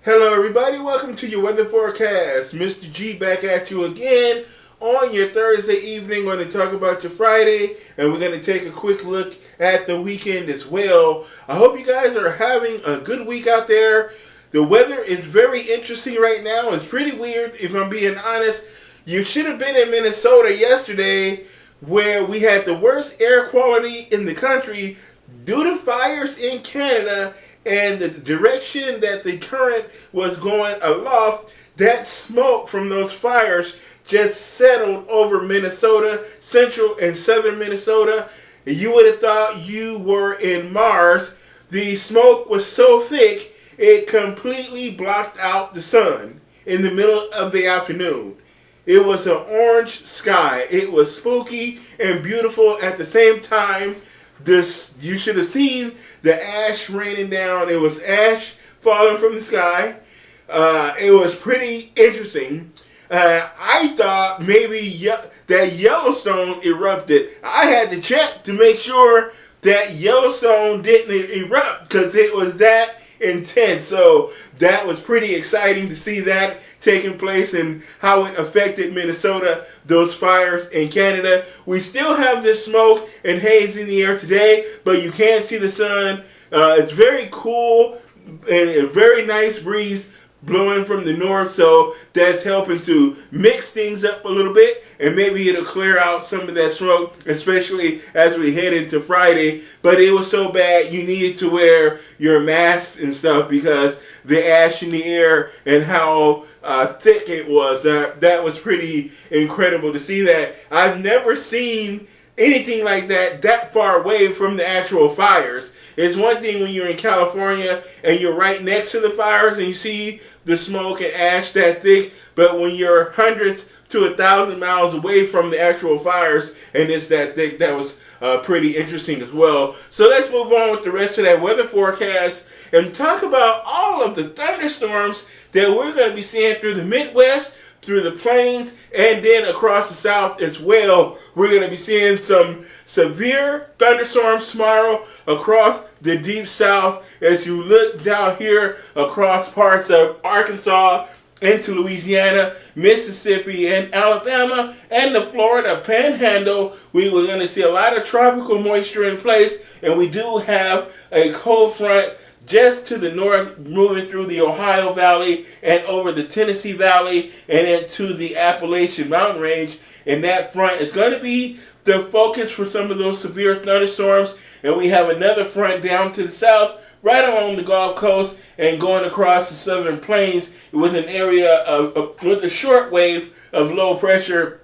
Hello, everybody. Welcome to your weather forecast. Mr. G back at you again on your Thursday evening. We're going to talk about your Friday, and we're going to take a quick look at the weekend as well. I hope you guys are having a good week out there. The weather is very interesting right now. It's pretty weird, if I'm being honest. You should have been in Minnesota yesterday, where we had the worst air quality in the country due to fires in Canada and the direction that the current was going aloft. That smoke from those fires just settled over Minnesota, central and southern Minnesota. And you would have thought you were in Mars. The smoke was so thick, it completely blocked out the sun in the middle of the afternoon. It was an orange sky. It was spooky and beautiful at the same time. You should have seen the ash raining down. It was ash falling from the sky. It was pretty interesting. I thought maybe that Yellowstone erupted. I had to check to make sure that Yellowstone didn't erupt because it was that intense. So that was pretty exciting to see that taking place and how it affected Minnesota, those fires in Canada. We still have this smoke and haze in the air today, but you can see the sun. It's very cool and a very nice breeze blowing from the north, so that's helping to mix things up a little bit, and maybe it'll clear out some of that smoke, especially as we head into Friday. But it was so bad you needed to wear your mask and stuff because the ash in the air and how thick it was. That was pretty incredible to see that. I've never seen anything like that far away from the actual fires. It's one thing when you're in California and you're right next to the fires and you see the smoke and ash that thick, but when you're hundreds to 1,000 miles away from the actual fires and it's that thick, that was pretty interesting as well. So let's move on with the rest of that weather forecast and talk about all of the thunderstorms that we're going to be seeing through the Midwest, through the plains, and then across the south as well. We're going to be seeing some severe thunderstorms tomorrow across the deep south as you look down here across parts of Arkansas into Louisiana, Mississippi, and Alabama, and the Florida Panhandle. We're going to see a lot of tropical moisture in place, and we do have a cold front just to the north, moving through the Ohio Valley and over the Tennessee Valley and into the Appalachian Mountain Range. And that front is going to be the focus for some of those severe thunderstorms. And we have another front down to the south, right along the Gulf Coast and going across the southern plains with an area with a short wave of low pressure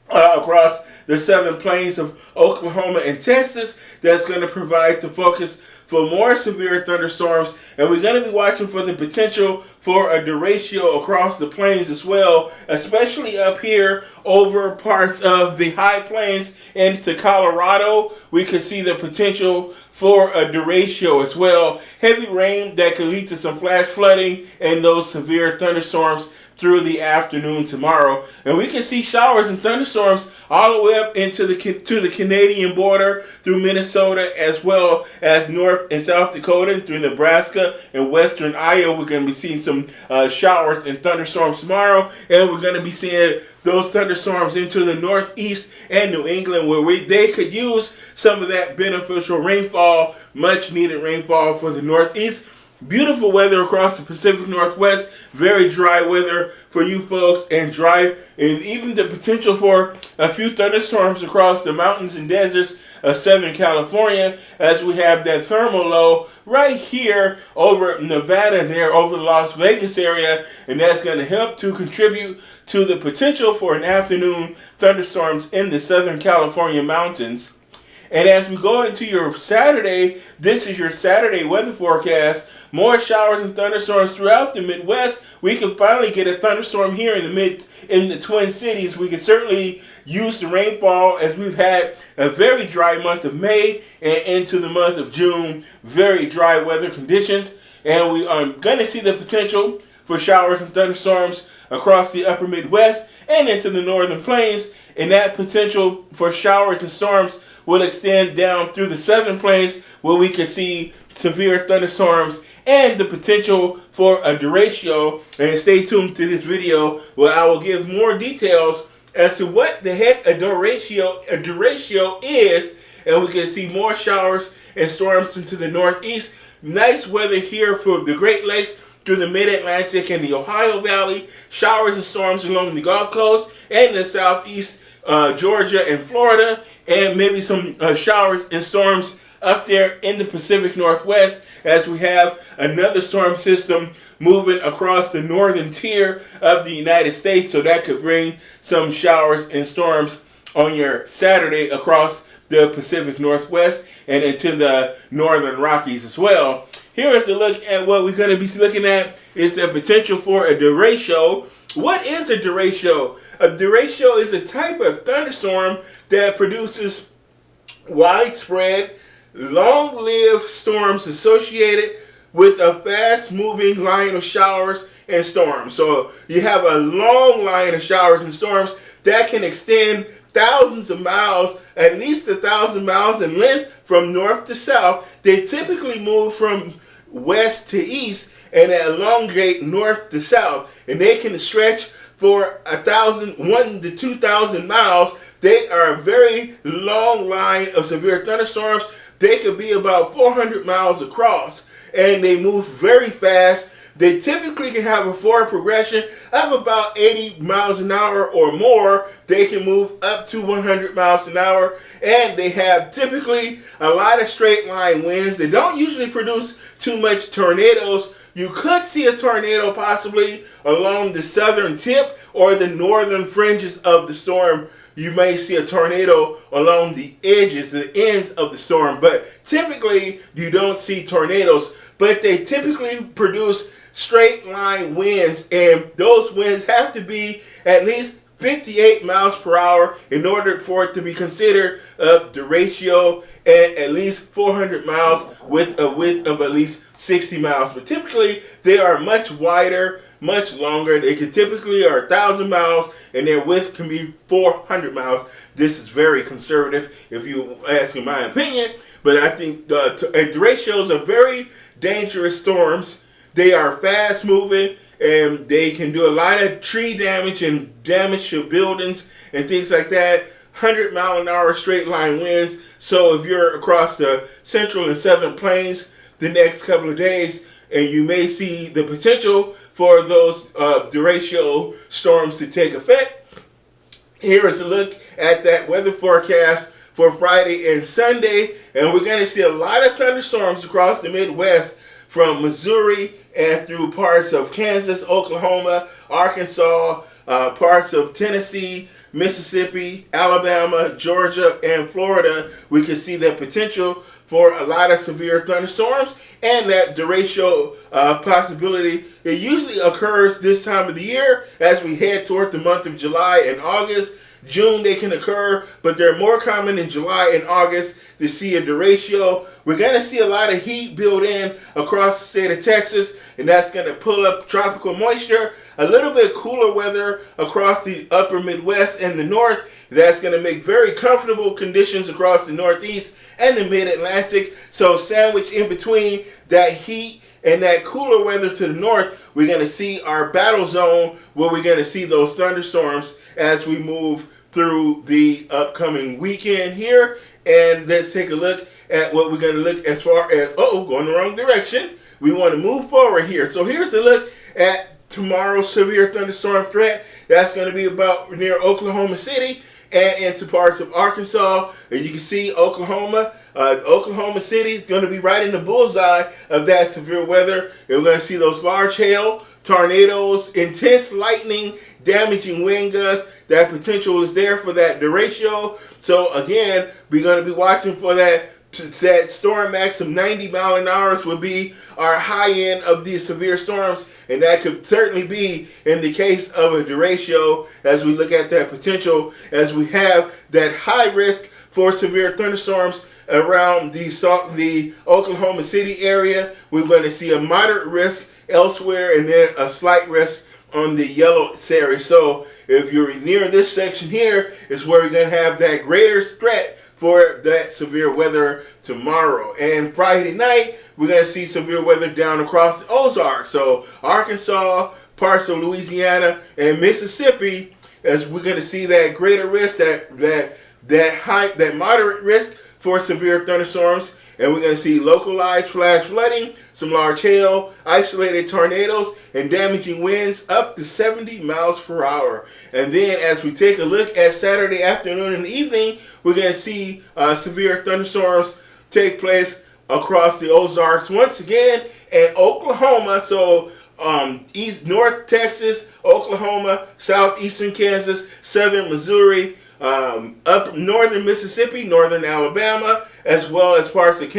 across the southern plains of Oklahoma and Texas. That's going to provide the focus for more severe thunderstorms, and we're going to be watching for the potential for a derecho across the plains as well, especially up here over parts of the high plains into Colorado. We could see the potential for a derecho as well. Heavy rain that could lead to some flash flooding and those severe thunderstorms through the afternoon tomorrow. And we can see showers and thunderstorms all the way up into to the Canadian border through Minnesota, as well as North and South Dakota and through Nebraska and western Iowa. We're going to be seeing some showers and thunderstorms tomorrow, and we're going to be seeing those thunderstorms into the Northeast and New England, where they could use some of that beneficial rainfall, much needed rainfall for the Northeast. Beautiful weather across the Pacific Northwest. Very dry weather for you folks, and even the potential for a few thunderstorms across the mountains and deserts of Southern California, as we have that thermal low right here over Nevada, there over the Las Vegas area, and that's going to help to contribute to the potential for an afternoon thunderstorms in the Southern California mountains. And as we go into your Saturday, this is your Saturday weather forecast. More showers and thunderstorms throughout the Midwest. We can finally get a thunderstorm here in the Twin Cities. We can certainly use the rainfall as we've had a very dry month of May and into the month of June. Very dry weather conditions. And we are going to see the potential for showers and thunderstorms across the upper Midwest and into the northern plains. And that potential for showers and storms will extend down through the southern plains, where we can see severe thunderstorms and the potential for a derecho. And stay tuned to this video where I will give more details as to what the heck a derecho is, and we can see more showers and storms into the northeast. Nice weather here for the Great Lakes through the mid-Atlantic and the Ohio Valley. Showers and storms along the Gulf Coast and the southeast, Georgia and Florida, and maybe some showers and storms up there in the Pacific Northwest as we have another storm system moving across the northern tier of the United States. So that could bring some showers and storms on your Saturday across the Pacific Northwest and into the northern Rockies as well. Here is a look at what we're going to be looking at is the potential for a derecho. What is a derecho? A derecho is a type of thunderstorm that produces widespread, long-lived storms associated with a fast-moving line of showers and storms. So you have a long line of showers and storms that can extend thousands of miles, at least 1,000 miles in length from north to south. They typically move from west to east and elongate north to south, and they can stretch for 1 to 2,000 miles. They are a very long line of severe thunderstorms. They could be about 400 miles across, and they move very fast. They typically can have a forward progression of about 80 miles an hour or more. They can move up to 100 miles an hour, and they have typically a lot of straight line winds. They don't usually produce too much tornadoes. You could see a tornado possibly along the southern tip or the northern fringes of the storm. You may see a tornado along the edges, the ends of the storm, but typically you don't see tornadoes. But they typically produce straight line winds, and those winds have to be at least 58 miles per hour in order for it to be considered a derecho, and at least 400 miles with a width of at least 60 miles. But typically they are much wider, much longer. They can typically are 1,000 miles, and their width can be 400 miles. This is very conservative if you ask in my opinion, but I think derechos are very dangerous storms. They are fast moving, and they can do a lot of tree damage and damage to buildings and things like that. 100-mile-an-hour straight line winds. So if you're across the central and southern plains the next couple of days, and you may see the potential for those derecho storms to take effect. Here is a look at that weather forecast for Friday and Sunday, and we're going to see a lot of thunderstorms across the Midwest from Missouri and through parts of Kansas, Oklahoma, Arkansas, parts of Tennessee, Mississippi, Alabama, Georgia, and Florida. We can see the potential for a lot of severe thunderstorms and that derecho possibility. It usually occurs this time of the year as we head toward the month of July and August. June they can occur, but they're more common in July and August to see a derecho. We're going to see a lot of heat build in across the state of Texas, and that's going to pull up tropical moisture. A little bit cooler weather across the upper Midwest and the north. That's going to make very comfortable conditions across the northeast and the mid-Atlantic. So sandwiched in between that heat and that cooler weather to the north, we're going to see our battle zone where we're going to see those thunderstorms as we move through the upcoming weekend here. And let's take a look at what we're going to look as far as, going the wrong direction. We want to move forward here. So here's a look at tomorrow's severe thunderstorm threat. That's going to be about near Oklahoma City and into parts of Arkansas. As you can see, Oklahoma City is going to be right in the bullseye of that severe weather. And we're going to see those large hail, tornadoes, intense lightning, damaging wind gusts. That potential is there for that derecho. So again, we're going to be watching for that storm max of 90 miles an hour would be our high end of these severe storms, and that could certainly be in the case of a derecho as we look at that potential, as we have that high risk for severe thunderstorms around the Oklahoma City area. We're going to see a moderate risk elsewhere, and then a slight risk on the yellow area. So if you're near this section here, is where you're going to have that greater threat for that severe weather tomorrow. And Friday night, we're going to see severe weather down across the Ozarks. So Arkansas, parts of Louisiana, and Mississippi, as we're going to see that greater risk, that moderate risk for severe thunderstorms. And we're going to see localized flash flooding, some large hail, isolated tornadoes, and damaging winds up to 70 miles per hour. And then as we take a look at Saturday afternoon and evening, we're going to see severe thunderstorms take place across the Ozarks once again, and Oklahoma. So North Texas, Oklahoma, southeastern Kansas, southern Missouri, up northern Mississippi, northern Alabama, as well as parts of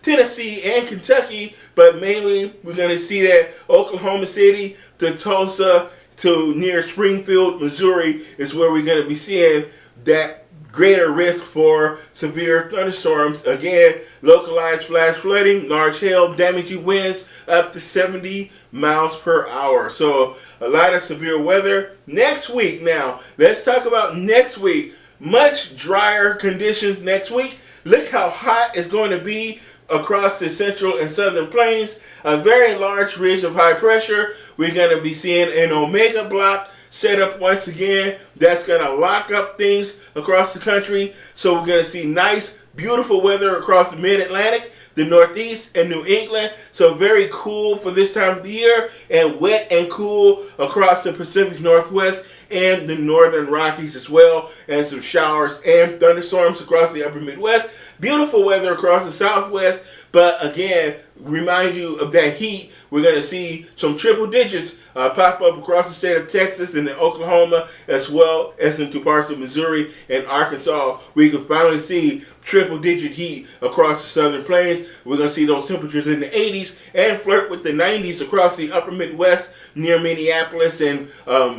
Tennessee and Kentucky. But mainly, we're going to see that Oklahoma City to Tulsa to near Springfield, Missouri, is where we're going to be seeing that greater risk for severe thunderstorms. Again, localized flash flooding, large hail, damaging winds up to 70 miles per hour. So a lot of severe weather next week. Now, let's talk about next week. Much drier conditions next week. Look how hot it's going to be across the central and southern plains. A very large ridge of high pressure. We're going to be seeing an omega block set up once again. That's going to lock up things across the country. So we're going to see nice, beautiful weather across the mid-Atlantic, the Northeast, and New England. So very cool for this time of the year, and wet and cool across the Pacific Northwest and the northern Rockies as well, and some showers and thunderstorms across the upper Midwest. Beautiful weather across the Southwest, but again, remind you of that heat. We're going to see some triple digits pop up across the state of Texas and in Oklahoma, as well as into parts of Missouri and Arkansas. We can finally see triple digit heat across the southern plains. We're going to see those temperatures in the 80s and flirt with the 90s across the upper Midwest near Minneapolis and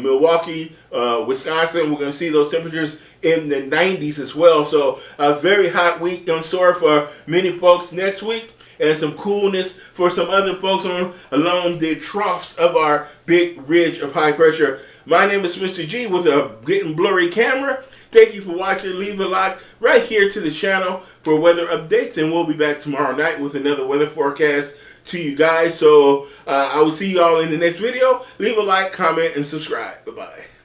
Milwaukee, Wisconsin. We're going to see those temperatures in the 90s as well. So a very hot week in store for many folks next week, and some coolness for some other folks along the troughs of our big ridge of high pressure. My name is Mr. G with a getting blurry camera. Thank you for watching. Leave a like right here to the channel for weather updates, and we'll be back tomorrow night with another weather forecast to you guys. So I will see you all in the next video. Leave a like, comment, and subscribe. Bye-bye.